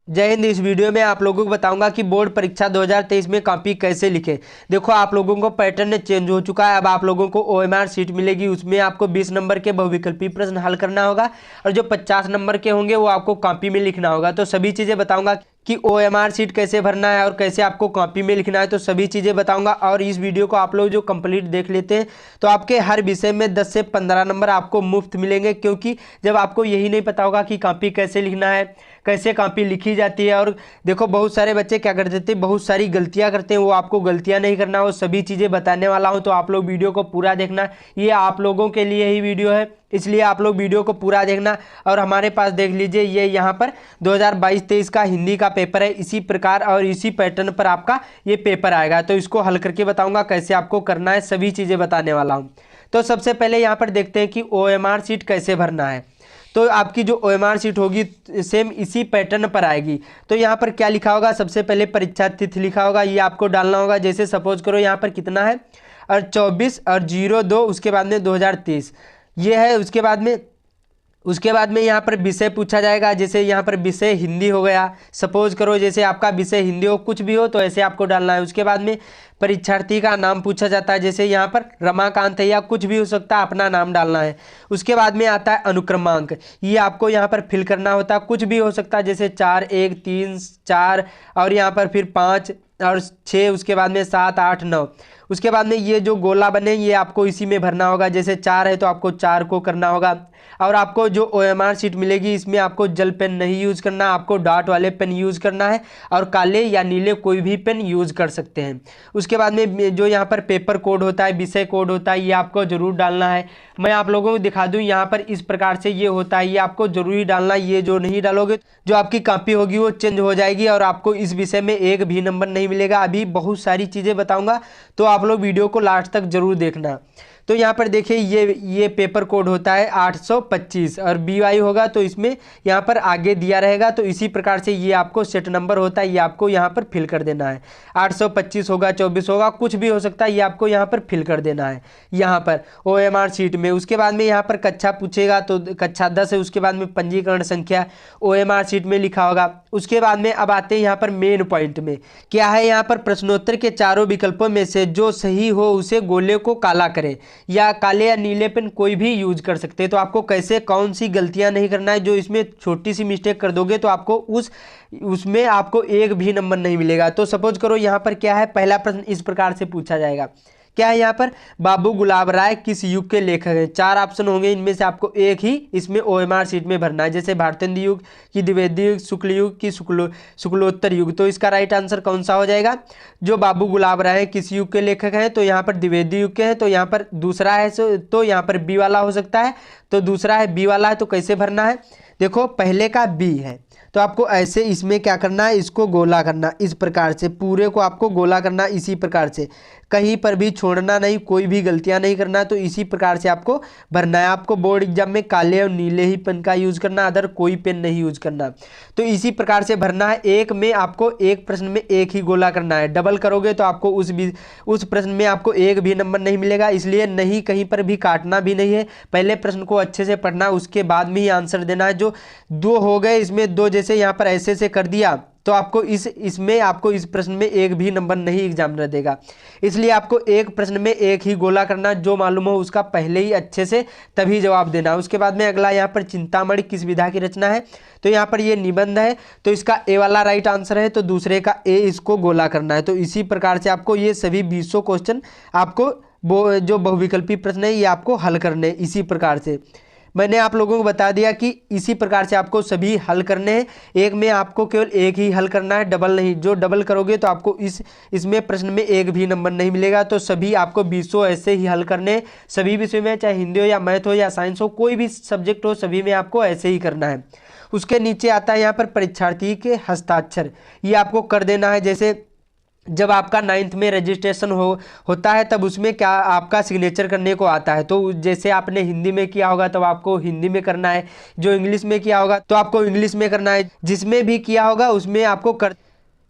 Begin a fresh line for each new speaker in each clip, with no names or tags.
जय हिंद। इस वीडियो में आप लोगों को बताऊंगा कि बोर्ड परीक्षा 2023 में कॉपी कैसे लिखें। देखो, आप लोगों को पैटर्न चेंज हो चुका है। अब आप लोगों को ओएमआर शीट मिलेगी, उसमें आपको 20 नंबर के बहुविकल्पी प्रश्न हल करना होगा और जो 50 नंबर के होंगे वो आपको कॉपी में लिखना होगा। तो सभी चीज़ें बताऊंगा कि ओएमआर शीट कैसे भरना है और कैसे आपको कॉपी में लिखना है, तो सभी चीज़ें बताऊंगा। और इस वीडियो को आप लोग जो कंप्लीट देख लेते हैं तो आपके हर विषय में 10 से 15 नंबर आपको मुफ्त मिलेंगे, क्योंकि जब आपको यही नहीं पता होगा कि कॉपी कैसे लिखना है, कैसे कॉपी लिखी जाती है। और देखो, बहुत सारे बच्चे क्या कर देते हैं, बहुत सारी गलतियां करते हैं, वो आपको गलतियां नहीं करना, वो सभी चीज़ें बताने वाला हूं। तो आप लोग वीडियो को पूरा देखना, ये आप लोगों के लिए ही वीडियो है, इसलिए आप लोग वीडियो को पूरा देखना। और हमारे पास देख लीजिए, ये यहाँ पर 2022-23 का हिंदी का पेपर है, इसी प्रकार और इसी पैटर्न पर आपका ये पेपर आएगा। तो इसको हल करके बताऊंगा कैसे आपको करना है, सभी चीज़ें बताने वाला हूँ। तो सबसे पहले यहाँ पर देखते हैं कि ओएमआर शीट कैसे भरना है। तो आपकी जो ओएमआर शीट होगी सेम इसी पैटर्न पर आएगी। तो यहाँ पर क्या लिखा होगा, सबसे पहले परीक्षा तिथि लिखा होगा, ये आपको डालना होगा। जैसे सपोज करो यहाँ पर कितना है, और 24 और 02 उसके बाद में 2023 ये है। उसके बाद में यहाँ पर विषय पूछा जाएगा। जैसे यहाँ पर विषय हिंदी हो गया, सपोज करो जैसे आपका विषय हिंदी हो, कुछ भी हो तो ऐसे आपको डालना है। उसके बाद में परीक्षार्थी का नाम पूछा जाता है, जैसे यहाँ पर रमाकांत है या कुछ भी हो सकता है, अपना नाम डालना है। उसके बाद में आता है अनुक्रमांक, ये आपको यहाँ पर फिल करना होता है, कुछ भी हो सकता है, जैसे 4, 1, 3, 4 और यहाँ पर फिर 5 और 6, उसके बाद में 7, 8, 9। उसके बाद में ये जो गोला बने ये आपको इसी में भरना होगा। जैसे 4 है तो आपको 4 को करना होगा। और आपको जो ओएमआर शीट मिलेगी इसमें आपको जल पेन नहीं यूज़ करना, आपको डॉट वाले पेन यूज़ करना है, और काले या नीले कोई भी पेन यूज़ कर सकते हैं। उसके बाद में जो यहाँ पर पेपर कोड होता है, विषय कोड होता है, ये आपको ज़रूर डालना है। मैं आप लोगों को दिखा दूँ, यहाँ पर इस प्रकार से ये होता है, ये आपको ज़रूरी डालना। ये जो नहीं डालोगे जो आपकी कॉपी होगी वो चेंज हो जाएगी और आपको इस विषय में एक भी नंबर नहीं मिलेगा। अभी बहुत सारी चीज़ें बताऊँगा, तो आप लोग वीडियो को लास्ट तक जरूर देखना। तो यहाँ पर देखिए, ये पेपर कोड होता है 825 और BY होगा, तो इसमें यहाँ पर आगे दिया रहेगा। तो इसी प्रकार से ये आपको सेट नंबर होता है, ये आपको यहाँ पर फिल कर देना है। 825 होगा, 24 होगा, कुछ भी हो सकता है, ये आपको यहाँ पर फिल कर देना है यहाँ पर OMR शीट में। उसके बाद में यहाँ पर कक्षा पूछेगा, तो कक्षा 10 है। उसके बाद में पंजीकरण संख्या OMR शीट में लिखा होगा। उसके बाद में अब आते हैं यहाँ पर मेन पॉइंट में, क्या है यहाँ पर प्रश्नोत्तर के चारों विकल्पों में से जो सही हो उसे गोले को काला करें, या काले या नीले पेन कोई भी यूज कर सकते हैं। तो आपको कैसे कौन सी गलतियां नहीं करना है, जो इसमें छोटी सी मिस्टेक कर दोगे तो आपको उसमें आपको एक भी नंबर नहीं मिलेगा। तो सपोज करो यहाँ पर क्या है, पहला प्रश्न इस प्रकार से पूछा जाएगा, क्या है यहाँ पर, बाबू गुलाब राय किस युग के लेखक हैं। 4 ऑप्शन होंगे, इनमें से आपको एक ही इसमें ओएमआर शीट में भरना है। जैसे भारतेंदु युग की द्विवेदी युग, शुक्ल युग की शुक्लोत्तर युग। तो इसका राइट आंसर कौन सा हो जाएगा, जो बाबू गुलाब राय किस युग के लेखक हैं, तो यहाँ पर द्विवेदी युग के हैं। तो यहाँ पर दूसरा है, तो यहाँ पर बी वाला हो सकता है, तो दूसरा है बी वाला है। तो कैसे भरना है, देखो पहले का बी है, तो आपको ऐसे इसमें क्या करना है, इसको गोला करना, इस प्रकार से पूरे को आपको गोला करना, इसी प्रकार से, कहीं पर भी छोड़ना नहीं, कोई भी गलतियां नहीं करना। तो इसी प्रकार से आपको भरना है। आपको बोर्ड एग्जाम में काले और नीले ही पेन का यूज करना, अदर कोई पेन नहीं यूज करना। तो इसी प्रकार से भरना है। एक में आपको एक प्रश्न में एक ही गोला करना है, डबल करोगे तो आपको उस प्रश्न में आपको एक भी नंबर नहीं मिलेगा। इसलिए नहीं, कहीं पर भी काटना भी नहीं है। पहले प्रश्न को अच्छे से पढ़ना, उसके बाद में ही आंसर देना है। जो 2 हो गए, इसमें 2 जैसे यहाँ पर ऐसे से कर दिया, तो आपको इसमें आपको इस प्रश्न में एक भी नंबर नहीं एग्जामिनर देगा। इसलिए आपको एक प्रश्न में एक ही गोला करना, जो मालूम हो उसका पहले ही अच्छे से तभी जवाब देना। उसके बाद में अगला यहाँ पर चिंतामणि किस विधा की रचना है, तो यहाँ पर ये निबंध है, तो इसका ए वाला राइट आंसर है, तो दूसरे का ए इसको गोला करना है। तो इसी प्रकार से आपको ये सभी 20 क्वेश्चन आपको जो बहुविकल्पी प्रश्न है ये आपको हल करने, इसी प्रकार से मैंने आप लोगों को बता दिया कि इसी प्रकार से आपको सभी हल करने हैं। एक में आपको केवल एक ही हल करना है, डबल नहीं। जो डबल करोगे तो आपको इसमें प्रश्न में एक भी नंबर नहीं मिलेगा। तो सभी आपको 20 ऐसे ही हल करने हैं, सभी विषय में, चाहे हिंदी हो या मैथ हो या साइंस हो, कोई भी सब्जेक्ट हो, सभी में आपको ऐसे ही करना है। उसके नीचे आता है यहाँ पर परीक्षार्थी के हस्ताक्षर, ये आपको कर देना है। जैसे जब आपका 9th में रजिस्ट्रेशन होता है तब उसमें क्या आपका सिग्नेचर करने को आता है। तो जैसे आपने हिंदी में किया होगा तब आपको हिंदी में करना है, जो इंग्लिश में किया होगा तो आपको इंग्लिश में करना है, जिसमें भी किया होगा उसमें आपको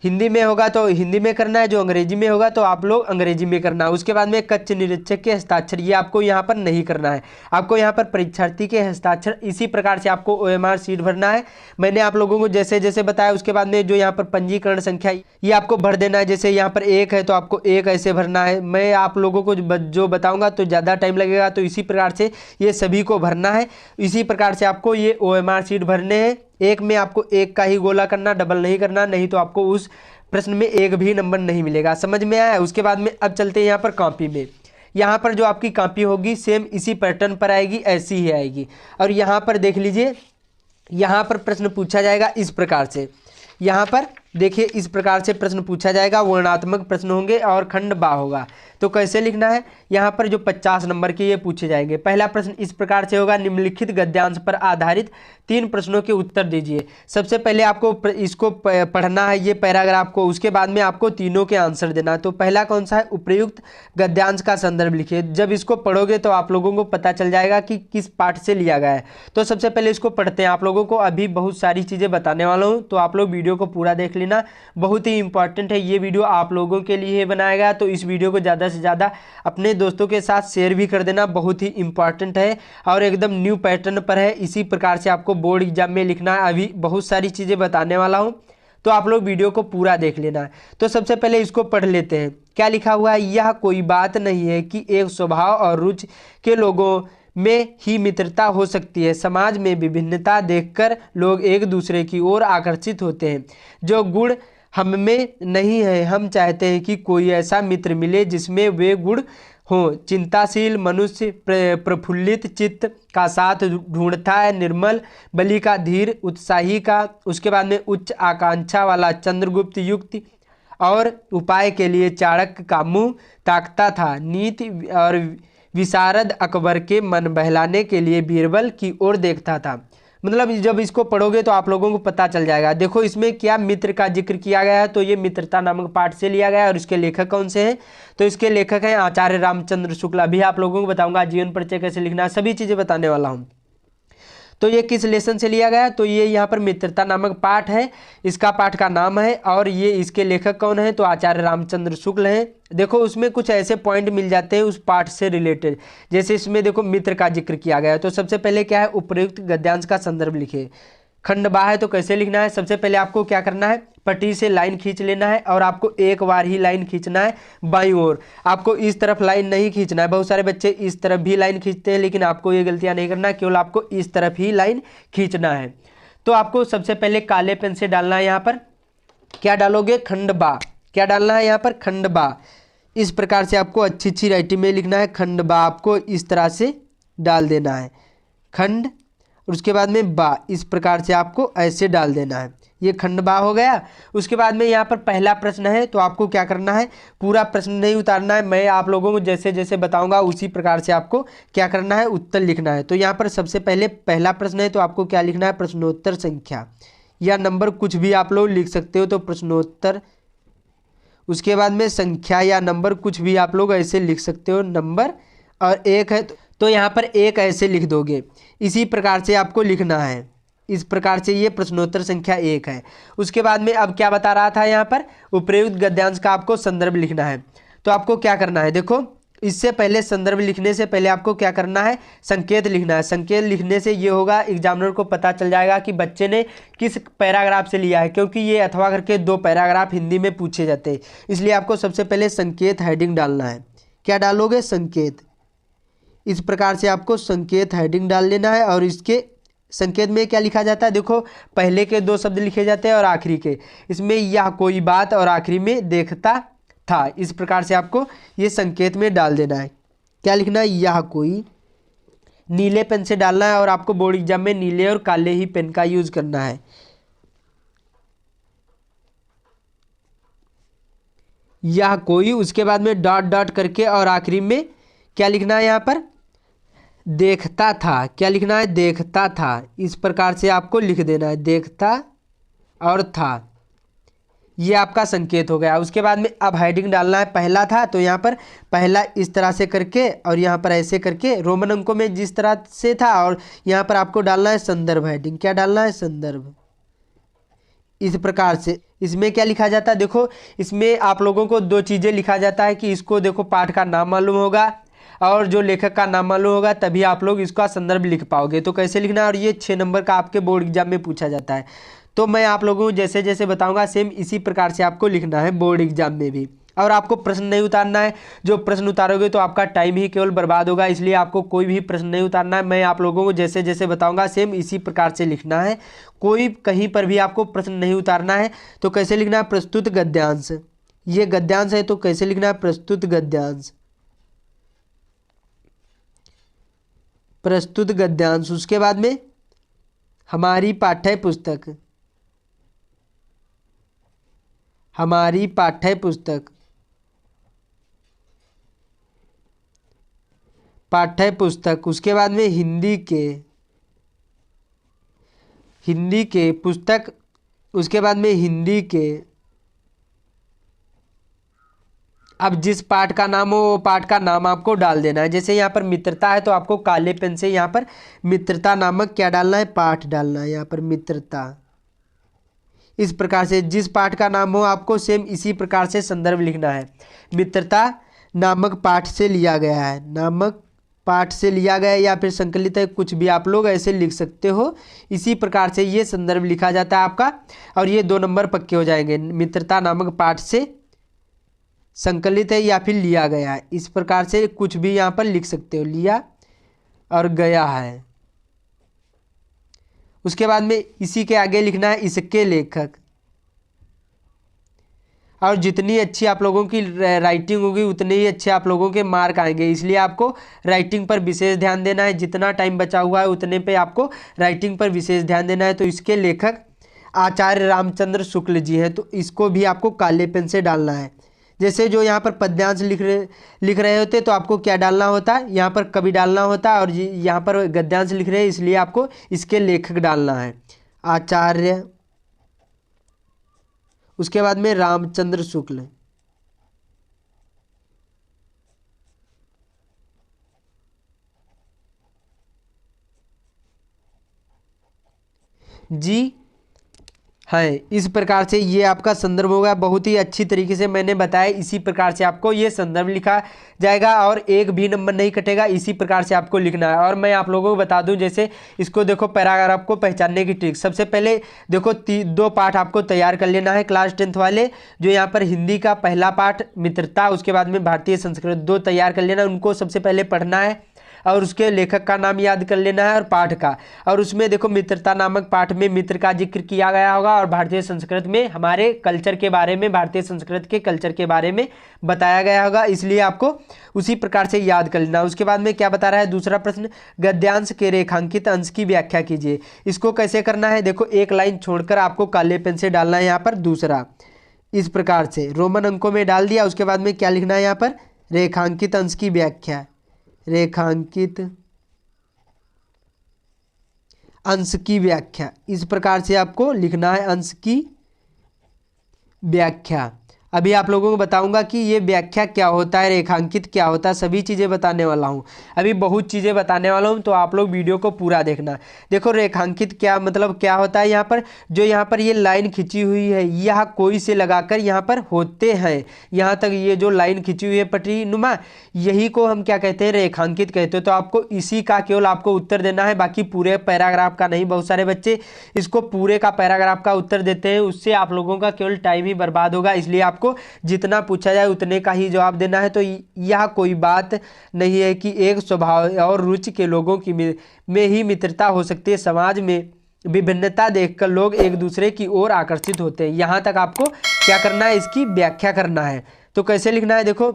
हिंदी में होगा तो हिंदी में करना है, जो अंग्रेजी में होगा तो आप लोग अंग्रेजी में करना है। उसके बाद में कक्ष निरीक्षक के हस्ताक्षर, ये आपको यहाँ पर नहीं करना है। आपको यहाँ पर परीक्षार्थी के हस्ताक्षर इसी प्रकार से आपको OMR शीट भरना है। मैंने आप लोगों को जैसे जैसे बताया। उसके बाद में जो यहाँ पर पंजीकरण संख्या ये आपको भर देना है। जैसे यहाँ पर 1 है तो आपको 1 ऐसे भरना है। मैं आप लोगों को जो बताऊँगा तो ज़्यादा टाइम लगेगा, तो इसी प्रकार से ये सभी को भरना है। इसी प्रकार से आपको ये OMR शीट भरने हैं। एक में आपको 1 का ही गोला करना, डबल नहीं करना, नहीं तो आपको उस प्रश्न में 1 भी नंबर नहीं मिलेगा। समझ में आया। उसके बाद में अब चलते हैं यहाँ पर कॉपी में। यहाँ पर जो आपकी कॉपी होगी सेम इसी पैटर्न पर आएगी, ऐसी ही आएगी। और यहाँ पर देख लीजिए, यहाँ पर प्रश्न पूछा जाएगा इस प्रकार से। यहाँ पर देखिए इस प्रकार से प्रश्न पूछा जाएगा, वर्णात्मक प्रश्न होंगे और खंड बा होगा। तो कैसे लिखना है, यहाँ पर जो 50 नंबर के ये पूछे जाएंगे। पहला प्रश्न इस प्रकार से होगा, निम्नलिखित गद्यांश पर आधारित 3 प्रश्नों के उत्तर दीजिए। सबसे पहले आपको इसको पढ़ना है, ये पैराग्राफ को। उसके बाद में आपको तीनों के आंसर देना है। तो पहला कौन सा है, उपर्युक्त गद्यांश का संदर्भ लिखिए। जब इसको पढ़ोगे तो आप लोगों को पता चल जाएगा कि किस पाठ से लिया गया है। तो सबसे पहले इसको पढ़ते हैं। आप लोगों को अभी बहुत सारी चीज़ें बताने वाला हूँ, तो आप लोग वीडियो को पूरा देख लेना। बहुत ही इंपॉर्टेंट है ये वीडियो, आप लोगों के लिए बनाया गया। तो इस वीडियो को ज़्यादा से ज़्यादा अपने दोस्तों के साथ शेयर भी कर देना, बहुत ही इंपॉर्टेंट है और एकदम न्यू पैटर्न पर है। इसी प्रकार से आपको बोर्ड एग्जाम में लिखना है। अभी बहुत सारी चीज़ें बताने वाला हूँ, तो आप लोग वीडियो को पूरा देख लेना है। तो सबसे पहले इसको पढ़ लेते हैं। क्या लिखा हुआ है, यह कोई बात नहीं है कि एक स्वभाव और रुचि के लोगों में ही मित्रता हो सकती है। समाज में विभिन्नता देखकर लोग एक दूसरे की ओर आकर्षित होते हैं। जो गुण हम में नहीं है, हम चाहते हैं कि कोई ऐसा मित्र मिले जिसमें वे गुण हों। चिंताशील मनुष्य प्रफुल्लित चित्त का साथ ढूंढता है, निर्मल बलि का धीर, उत्साही का। उसके बाद में उच्च आकांक्षा वाला चंद्रगुप्त युक्ति और उपाय के लिए चाणक्य का मुंह ताकता था। नीति और विशारद अकबर के मन बहलाने के लिए बीरबल की ओर देखता था। मतलब जब इसको पढ़ोगे तो आप लोगों को पता चल जाएगा। देखो इसमें क्या मित्र का जिक्र किया गया है, तो ये मित्रता नामक पाठ से लिया गया है। और इसके लेखक कौन से हैं, तो इसके लेखक हैं आचार्य रामचंद्र शुक्ला। भी आप लोगों को बताऊंगा जीवन परिचय कैसे लिखना है, सभी चीज़ें बताने वाला हूँ। तो ये किस लेसन से लिया गया है, तो ये यहाँ पर मित्रता नामक पाठ है, इसका पाठ का नाम है। और ये इसके लेखक कौन है, तो आचार्य रामचंद्र शुक्ल हैं। देखो उसमें कुछ ऐसे पॉइंट मिल जाते हैं उस पाठ से रिलेटेड, जैसे इसमें देखो मित्र का जिक्र किया गया है। तो सबसे पहले क्या है, उपर्युक्त गद्यांश का संदर्भ लिखिए। खंड बा है तो कैसे लिखना है, सबसे पहले आपको क्या करना है, पट्टी से लाइन खींच लेना है और आपको एक बार ही लाइन खींचना है बाईं ओर। आपको इस तरफ लाइन नहीं खींचना है। बहुत सारे बच्चे इस तरफ भी लाइन खींचते हैं, लेकिन आपको ये गलतियां नहीं करना है, केवल आपको इस तरफ ही लाइन खींचना है। तो आपको सबसे पहले काले पेन से डालना है। यहाँ पर क्या डालोगे, खंड बा। क्या डालना है यहाँ पर, खंड बा। इस प्रकार से आपको अच्छी अच्छी राइटिंग में लिखना है। खंड बा आपको इस तरह से डाल देना है, खंड, उसके बाद में बा, इस प्रकार से आपको ऐसे डाल देना है। ये खंड बा हो गया। उसके बाद में यहाँ पर पहला प्रश्न है, तो आपको क्या करना है, पूरा प्रश्न नहीं उतारना है। मैं आप लोगों को जैसे जैसे बताऊंगा उसी प्रकार से आपको क्या करना है, उत्तर लिखना है। तो यहाँ पर सबसे पहले पहला प्रश्न है, तो आपको क्या लिखना है, प्रश्नोत्तर संख्या या नंबर, कुछ भी आप लोग लिख सकते हो। तो प्रश्नोत्तर, उसके बाद में संख्या या नंबर, कुछ भी आप लोग ऐसे लिख सकते हो, नंबर। और 1 है तो यहाँ पर 1 ऐसे लिख दोगे। इसी प्रकार से आपको लिखना है, इस प्रकार से ये प्रश्नोत्तर संख्या 1 है। उसके बाद में अब क्या बता रहा था, यहाँ पर उपर्युक्त गद्यांश का आपको संदर्भ लिखना है। तो आपको क्या करना है, देखो इससे पहले संदर्भ लिखने से पहले आपको क्या करना है, संकेत लिखना है। संकेत लिखने से ये होगा, एग्जामिनर को पता चल जाएगा कि बच्चे ने किस पैराग्राफ से लिया है, क्योंकि ये अथवा करके 2 पैराग्राफ हिंदी में पूछे जाते हैं। इसलिए आपको सबसे पहले संकेत हेडिंग डालना है। क्या डालोगे, संकेत। इस प्रकार से आपको संकेत हेडिंग डाल लेना है। और इसके संकेत में क्या लिखा जाता है, देखो पहले के 2 शब्द लिखे जाते हैं और आखिरी के। इसमें यह कोई बात और आखिरी में देखता था। इस प्रकार से आपको ये संकेत में डाल देना है। क्या लिखना है, यह कोई, नीले पेन से डालना है। और आपको बोर्ड एग्जाम में नीले और काले ही पेन का यूज करना है। यह कोई, उसके बाद में डॉट डॉट करके और आखिरी में क्या लिखना है, यहाँ पर देखता था। क्या लिखना है, देखता था। इस प्रकार से आपको लिख देना है, देखता और था। ये आपका संकेत हो गया। उसके बाद में अब हेडिंग डालना है। पहला था तो यहाँ पर पहला इस तरह से करके और यहाँ पर ऐसे करके रोमन अंकों में जिस तरह से था। और यहाँ पर आपको डालना है संदर्भ हेडिंग। क्या डालना है, संदर्भ। इस प्रकार से इसमें क्या लिखा जाता है, देखो इसमें आप लोगों को दो चीज़ें लिखा जाता है कि इसको देखो पाठ का नाम मालूम होगा और जो लेखक का नाम मालूम होगा, तभी आप लोग इसका संदर्भ लिख पाओगे। तो कैसे लिखना है, और ये 6 नंबर का आपके बोर्ड एग्जाम में पूछा जाता है। तो मैं आप लोगों को जैसे जैसे बताऊंगा सेम इसी प्रकार से आपको लिखना है बोर्ड एग्जाम में भी। और आपको प्रश्न नहीं उतारना है, जो प्रश्न उतारोगे तो आपका टाइम ही केवल बर्बाद होगा, इसलिए आपको कोई भी प्रश्न नहीं उतारना है। मैं आप लोगों को जैसे जैसे बताऊंगा सेम इसी प्रकार से लिखना है, कोई कहीं पर भी आपको प्रश्न नहीं उतारना है। तो कैसे लिखना है, प्रस्तुत गद्यांश, ये गद्यांश है तो कैसे लिखना है, प्रस्तुत गद्यांश, प्रस्तुत गद्यांश। उसके बाद में हमारी पाठ्य पुस्तक, हमारी पाठ्य पुस्तक, पाठ्य पुस्तक। उसके बाद में हिंदी के, हिंदी के पुस्तक। उसके बाद में हिंदी के, अब जिस पाठ का नाम हो वो पाठ का नाम आपको डाल देना है। जैसे यहाँ पर मित्रता है तो आपको काले पेन से यहाँ पर मित्रता नामक क्या डालना है, पाठ डालना है, यहाँ पर मित्रता। इस प्रकार से जिस पाठ का नाम हो आपको सेम इसी प्रकार से संदर्भ लिखना है। मित्रता नामक पाठ से लिया गया है, नामक पाठ से लिया गया है या फिर संकलित है, कुछ भी आप लोग ऐसे लिख सकते हो। इसी प्रकार से ये संदर्भ लिखा जाता है आपका, और ये 2 नंबर पक्के हो जाएंगे। मित्रता नामक पाठ से संकलित है या फिर लिया गया है, इस प्रकार से कुछ भी यहाँ पर लिख सकते हो, लिया और गया है। उसके बाद में इसी के आगे लिखना है इसके लेखक। और जितनी अच्छी आप लोगों की राइटिंग होगी उतने ही अच्छे आप लोगों के मार्क आएंगे, इसलिए आपको राइटिंग पर विशेष ध्यान देना है। जितना टाइम बचा हुआ है उतने पे आपको राइटिंग पर विशेष ध्यान देना है। तो इसके लेखक आचार्य रामचंद्र शुक्ल जी हैं, तो इसको भी आपको काले पेन से डालना है। जैसे जो यहाँ पर पद्यांश लिख रहे होते तो आपको क्या डालना होता है, यहाँ पर कवि डालना होता है, और यहाँ पर गद्यांश लिख रहे हैं इसलिए आपको इसके लेखक डालना है, आचार्य। उसके बाद में रामचंद्र शुक्ल, जी है। इस प्रकार से ये आपका संदर्भ होगा। बहुत ही अच्छी तरीके से मैंने बताया, इसी प्रकार से आपको ये संदर्भ लिखा जाएगा और एक भी नंबर नहीं कटेगा, इसी प्रकार से आपको लिखना है। और मैं आप लोगों को बता दूं, जैसे इसको देखो पैराग्राफ को पहचानने की ट्रिक। सबसे पहले देखो 2 पाठ आपको तैयार कर लेना है क्लास 10th वाले। जो यहाँ पर हिंदी का पहला पाठ मित्रता, उसके बाद में भारतीय संस्कृत, 2 तैयार कर लेना। उनको सबसे पहले पढ़ना है और उसके लेखक का नाम याद कर लेना है और पाठ का। और उसमें देखो मित्रता नामक पाठ में मित्र का जिक्र किया गया होगा, और भारतीय संस्कृत में हमारे कल्चर के बारे में, भारतीय संस्कृत के कल्चर के बारे में बताया गया होगा, इसलिए आपको उसी प्रकार से याद कर लेना। उसके बाद में क्या बता रहा है, दूसरा प्रश्न, गद्यांश के रेखांकित अंश की व्याख्या कीजिए। इसको कैसे करना है, देखो एक लाइन छोड़कर आपको काले पेन से डालना है यहाँ पर दूसरा, इस प्रकार से रोमन अंकों में डाल दिया। उसके बाद में क्या लिखना है यहाँ पर, रेखांकित अंश की व्याख्या, रेखांकित अंश की व्याख्या। इस प्रकार से आपको लिखना है अंश की व्याख्या। अभी आप लोगों को बताऊंगा कि ये व्याख्या क्या होता है, रेखांकित क्या होता है, सभी चीज़ें बताने वाला हूँ। अभी बहुत चीज़ें बताने वाला हूँ, तो आप लोग वीडियो को पूरा देखना। देखो रेखांकित क्या मतलब क्या होता है, यहाँ पर जो यहाँ पर ये लाइन खिंची हुई है, यह कोई से लगाकर यहाँ पर होते हैं, यहाँ तक ये जो लाइन खिंची हुई है पटरी नुमा, यही को हम क्या कहते हैं, रेखांकित कहते हैं। तो आपको इसी का केवल आपको उत्तर देना है, बाकी पूरे पैराग्राफ का नहीं। बहुत सारे बच्चे इसको पूरे का पैराग्राफ का उत्तर देते हैं, उससे आप लोगों का केवल टाइम ही बर्बाद होगा। इसलिए आपको जितना पूछा जाए उतने का ही जवाब देना है। तो यह कोई बात नहीं है कि एक स्वभाव और रुचि के लोगों की में ही मित्रता हो सकती है, समाज में विभिन्नता देखकर लोग एक दूसरे की ओर आकर्षित होते हैं। यहाँ तक आपको क्या करना है, इसकी व्याख्या करना है। तो कैसे लिखना है, देखो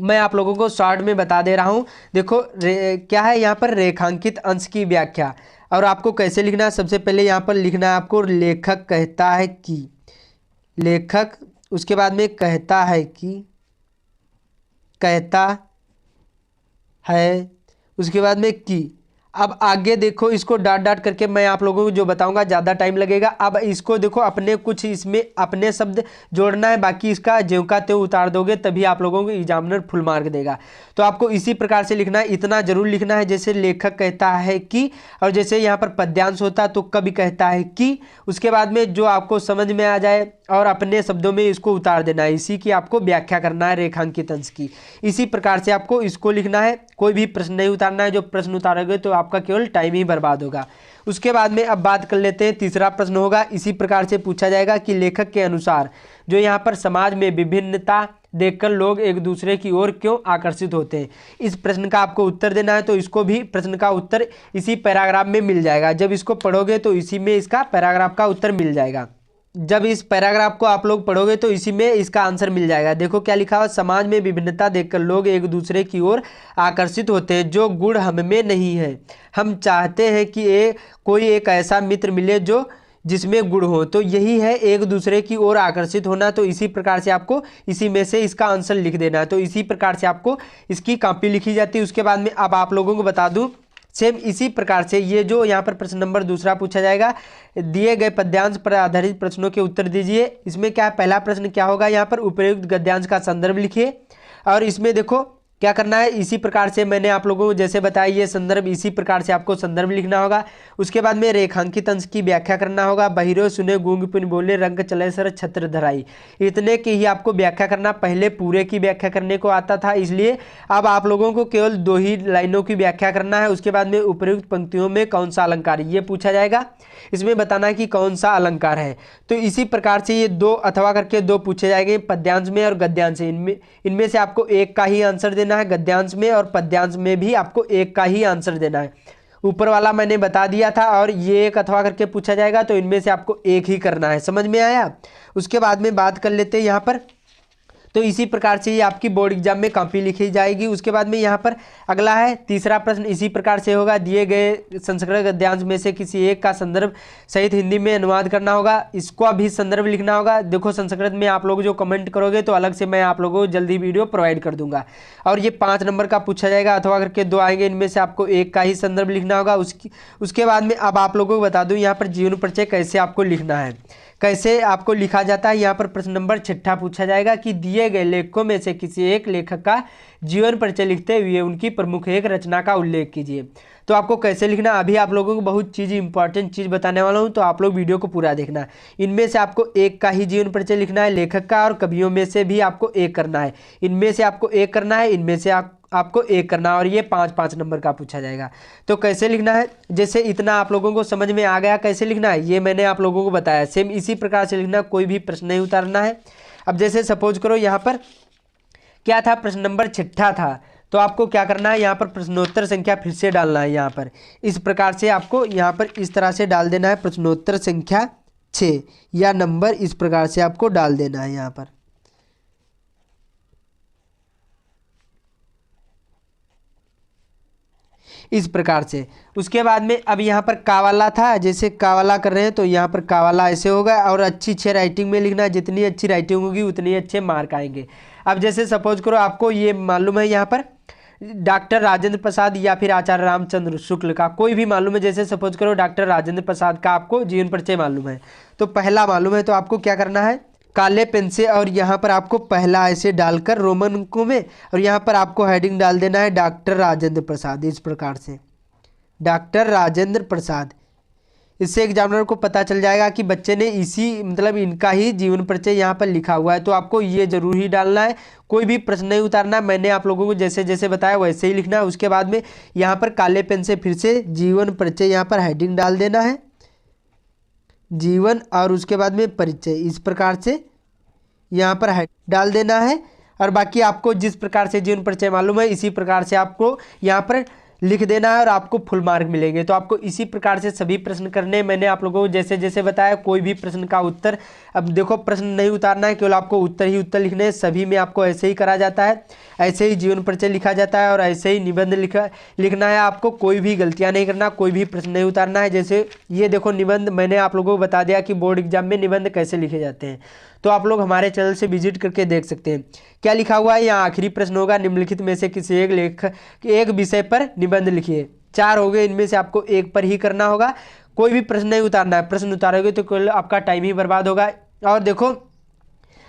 मैं आप लोगों को शॉर्ट में बता दे रहा हूँ। देखो क्या है यहाँ पर, रेखांकित अंश की व्याख्या। और आपको कैसे लिखना है, सबसे पहले यहाँ पर लिखना है आपको, लेखक कहता है कि, लेखक, उसके बाद में कहता है कि, कहता है, उसके बाद में कि, अब आगे देखो, इसको डॉट डॉट करके मैं आप लोगों को जो बताऊंगा ज़्यादा टाइम लगेगा। अब इसको देखो, अपने कुछ इसमें अपने शब्द जोड़ना है, बाकी इसका ज्यों का त्यों उतार दोगे तभी आप लोगों को एग्जामिनर फुल मार्क देगा। तो आपको इसी प्रकार से लिखना है, इतना जरूर लिखना है जैसे लेखक कहता है कि, और जैसे यहाँ पर पद्यांश होता तो कवि कहता है कि, उसके बाद में जो आपको समझ में आ जाए और अपने शब्दों में इसको उतार देना है। इसी की आपको व्याख्या करना है रेखांकित अंश की। इसी प्रकार से आपको इसको लिखना है, कोई भी प्रश्न नहीं उतारना है। जो प्रश्न उतारोगे तो आपका केवल टाइम ही बर्बाद होगा। उसके बाद में अब बात कर लेते हैं, तीसरा प्रश्न होगा इसी प्रकार से पूछा जाएगा कि लेखक के अनुसार जो यहाँ पर समाज में विभिन्नता देखकर लोग एक दूसरे की ओर क्यों आकर्षित होते हैं, इस प्रश्न का आपको उत्तर देना है। तो इसको भी प्रश्न का उत्तर इसी पैराग्राफ में मिल जाएगा। जब इसको पढ़ोगे तो इसी में इसका पैराग्राफ का उत्तर मिल जाएगा। जब इस पैराग्राफ को आप लोग पढ़ोगे तो इसी में इसका आंसर मिल जाएगा। देखो क्या लिखा हुआ, समाज में विभिन्नता देखकर लोग एक दूसरे की ओर आकर्षित होते हैं जो गुण हम में नहीं है। हम चाहते हैं कि कोई एक ऐसा मित्र मिले जो जिसमें गुण हो। तो यही है एक दूसरे की ओर आकर्षित होना। तो इसी प्रकार से आपको इसी में से इसका आंसर लिख देना है। तो इसी प्रकार से आपको इसकी कॉपी लिखी जाती है। उसके बाद में अब आप लोगों को बता दूं, सेम इसी प्रकार से ये जो यहाँ पर प्रश्न नंबर दूसरा पूछा जाएगा, दिए गए पद्यांश पर आधारित प्रश्नों के उत्तर दीजिए। इसमें क्या है, पहला प्रश्न क्या होगा, यहाँ पर उपयुक्त गद्यांश का संदर्भ लिखिए। और इसमें देखो क्या करना है, इसी प्रकार से मैंने आप लोगों को जैसे बताया ये संदर्भ, इसी प्रकार से आपको संदर्भ लिखना होगा। उसके बाद में रेखांकित अंश की व्याख्या करना होगा। बहिरो सुने गूंग पिन बोले रंग चले सर छत्र धराई, इतने की ही आपको व्याख्या करना। पहले पूरे की व्याख्या करने को आता था, इसलिए अब आप लोगों को केवल 2 ही लाइनों की व्याख्या करना है। उसके बाद में उपयुक्त पंक्तियों में कौन सा अलंकार, ये पूछा जाएगा। इसमें बताना है कि कौन सा अलंकार है। तो इसी प्रकार से ये 2 अथवा करके 2 पूछे जाएंगे, पद्यांश में और गद्यांश में। इनमें से आपको एक का ही आंसर देना है। गद्यांश में और पद्यांश में भी आपको एक का ही आंसर देना है। ऊपर वाला मैंने बता दिया था, और ये एक अथवा करके पूछा जाएगा तो इनमें से आपको एक ही करना है। समझ में आया। उसके बाद में बात कर लेते हैं यहाँ पर, तो इसी प्रकार से ये आपकी बोर्ड एग्जाम में कॉपी लिखी जाएगी। उसके बाद में यहाँ पर अगला है तीसरा प्रश्न, इसी प्रकार से होगा, दिए गए संस्कृत गद्यांश में से किसी एक का संदर्भ सहित हिंदी में अनुवाद करना होगा। इसको भी संदर्भ लिखना होगा। देखो संस्कृत में आप लोग जो कमेंट करोगे तो अलग से मैं आप लोगों को जल्दी वीडियो प्रोवाइड कर दूंगा। और ये 5 नंबर का पूछा जाएगा, अथवा करके 2 आएंगे, इनमें से आपको एक का ही संदर्भ लिखना होगा। उसके बाद में अब आप लोगों को बता दूँ यहाँ पर जीवन परिचय कैसे आपको लिखना है, कैसे आपको लिखा जाता है। यहाँ पर प्रश्न नंबर 6 पूछा जाएगा कि दिए गए लेखकों में से किसी एक लेखक का जीवन परिचय लिखते हुए उनकी प्रमुख एक रचना का उल्लेख कीजिए। तो आपको कैसे लिखना, अभी आप लोगों को बहुत इंपॉर्टेंट चीज़ बताने वाला हूँ, तो आप लोग वीडियो को पूरा देखना। इनमें से आपको एक का ही जीवन परिचय लिखना है, लेखक का, और कवियों में से भी आपको एक करना है। इनमें से आपको एक करना है, इनमें से आपको एक करना, और ये 5-5 नंबर का पूछा जाएगा। तो कैसे लिखना है, जैसे इतना आप लोगों को समझ में आ गया कैसे लिखना है, ये मैंने आप लोगों को बताया। सेम इसी प्रकार से लिखना, कोई भी प्रश्न नहीं उतारना है। अब जैसे सपोज करो यहाँ पर क्या था, प्रश्न नंबर 6 था, तो आपको क्या करना है, यहाँ पर प्रश्नोत्तर संख्या फिर से डालना है। यहाँ पर इस प्रकार से आपको यहाँ पर इस तरह से डाल देना है, प्रश्नोत्तर संख्या 6 या नंबर इस प्रकार से आपको डाल देना है यहाँ पर। इस प्रकार से उसके बाद में अब यहाँ पर कावाला था, जैसे कावाला कर रहे हैं तो यहाँ पर कावाला ऐसे होगा। और अच्छी राइटिंग में लिखना है, जितनी अच्छी राइटिंग होगी उतनी अच्छे मार्क आएंगे। अब जैसे सपोज करो आपको ये मालूम है, यहाँ पर डॉक्टर राजेंद्र प्रसाद या फिर आचार्य रामचंद्र शुक्ल का कोई भी मालूम है। जैसे सपोज करो डॉक्टर राजेंद्र प्रसाद का आपको जीवन परिचय मालूम है, तो पहला मालूम है, तो आपको क्या करना है, काले पेन से और यहाँ पर आपको पहला ऐसे डालकर रोमन अंकों में, और यहाँ पर आपको हेडिंग डाल देना है डॉक्टर राजेंद्र प्रसाद। इस प्रकार से डॉक्टर राजेंद्र प्रसाद, इससे एग्जामिनर को पता चल जाएगा कि बच्चे ने इसी मतलब इनका ही जीवन परिचय यहाँ पर लिखा हुआ है। तो आपको ये जरूर ही डालना है, कोई भी प्रश्न नहीं उतारना। मैंने आप लोगों को जैसे जैसे बताया वैसे ही लिखना है। उसके बाद में यहाँ पर काले पेन से फिर से जीवन परिचय यहाँ पर हेडिंग डाल देना है, जीवन, और उसके बाद में परिचय, इस प्रकार से यहाँ पर डाल देना है। और बाकी आपको जिस प्रकार से जीवन परिचय मालूम है इसी प्रकार से आपको यहाँ पर लिख देना है, और आपको फुल मार्क मिलेंगे। तो आपको इसी प्रकार से सभी प्रश्न करने, मैंने आप लोगों को जैसे जैसे बताया। कोई भी प्रश्न का उत्तर, अब देखो प्रश्न नहीं उतारना है, केवल आपको उत्तर ही उत्तर लिखने हैं। सभी में आपको ऐसे ही करा जाता है, ऐसे ही जीवन परिचय लिखा जाता है, और ऐसे ही निबंध लिखना है। आपको कोई भी गलतियां नहीं करना, कोई भी प्रश्न नहीं उतारना है। जैसे ये देखो निबंध, मैंने आप लोगों को बता दिया कि बोर्ड एग्जाम में निबंध कैसे लिखे जाते हैं। तो आप लोग हमारे चैनल से विजिट करके देख सकते हैं। क्या लिखा हुआ है, यहाँ आखिरी प्रश्न होगा, निम्नलिखित में से किसी एक विषय पर निबंध लिखिए। 4 हो गए, इनमें से आपको एक पर ही करना होगा, कोई भी प्रश्न नहीं उतारना है। प्रश्न उतारोगे तो केवल आपका टाइम ही बर्बाद होगा। और देखो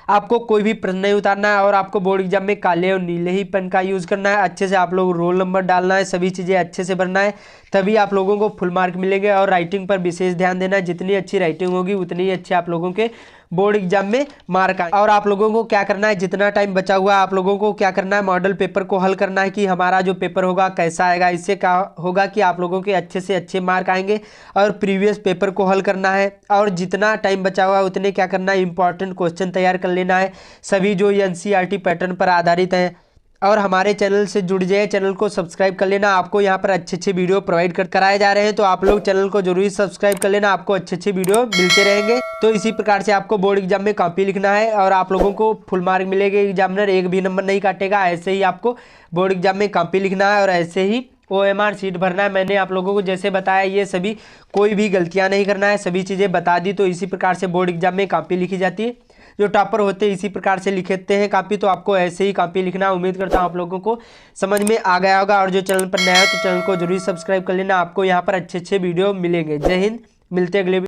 आपको कोई भी प्रश्न नहीं उतारना है और आपको बोर्ड एग्जाम में काले और नीले ही पेन का यूज़ करना है। अच्छे से आप लोग रोल नंबर डालना है, सभी चीज़ें अच्छे से भरना है, तभी आप लोगों को फुल मार्क मिलेंगे। और राइटिंग पर विशेष ध्यान देना है, जितनी अच्छी राइटिंग होगी उतनी ही अच्छे आप लोगों के बोर्ड एग्जाम में मार्क आए। और आप लोगों को क्या करना है, जितना टाइम बचा हुआ है आप लोगों को क्या करना है, मॉडल पेपर को हल करना है कि हमारा जो पेपर होगा कैसा आएगा। इससे क्या होगा कि आप लोगों के अच्छे से अच्छे मार्क आएंगे। और प्रीवियस पेपर को हल करना है, और जितना टाइम बचा हुआ है उतने क्या करना है, इंपॉर्टेंट क्वेश्चन तैयार कर लेना है, सभी जो एनसीईआरटी पैटर्न पर आधारित हैं। और हमारे चैनल से जुड़ जाए, चैनल को सब्सक्राइब कर लेना। आपको यहाँ पर अच्छे अच्छे वीडियो प्रोवाइड कराए जा रहे हैं, तो आप लोग चैनल को जरूर सब्सक्राइब कर लेना, आपको अच्छे अच्छे वीडियो मिलते रहेंगे। तो इसी प्रकार से आपको बोर्ड एग्जाम में कॉपी लिखना है और आप लोगों को फुल मार्क मिलेंगे, एग्जामिनर एक भी नंबर नहीं काटेगा। ऐसे ही आपको बोर्ड एग्जाम में कॉपी लिखना है और ऐसे ही OMR सीट भरना है। मैंने आप लोगों को जैसे बताया ये सभी, कोई भी गलतियाँ नहीं करना है, सभी चीज़ें बता दी। तो इसी प्रकार से बोर्ड एग्जाम में कॉपी लिखी जाती है। जो टॉपर होते हैं इसी प्रकार से लिखते हैं कॉपी, तो आपको ऐसे ही कॉपी लिखना। उम्मीद करता हूँ आप लोगों को समझ में आ गया होगा। और जो चैनल पर नया है तो चैनल को जरूर सब्सक्राइब कर लेना, आपको यहाँ पर अच्छे अच्छे वीडियो मिलेंगे। जय हिंद, मिलते हैं अगले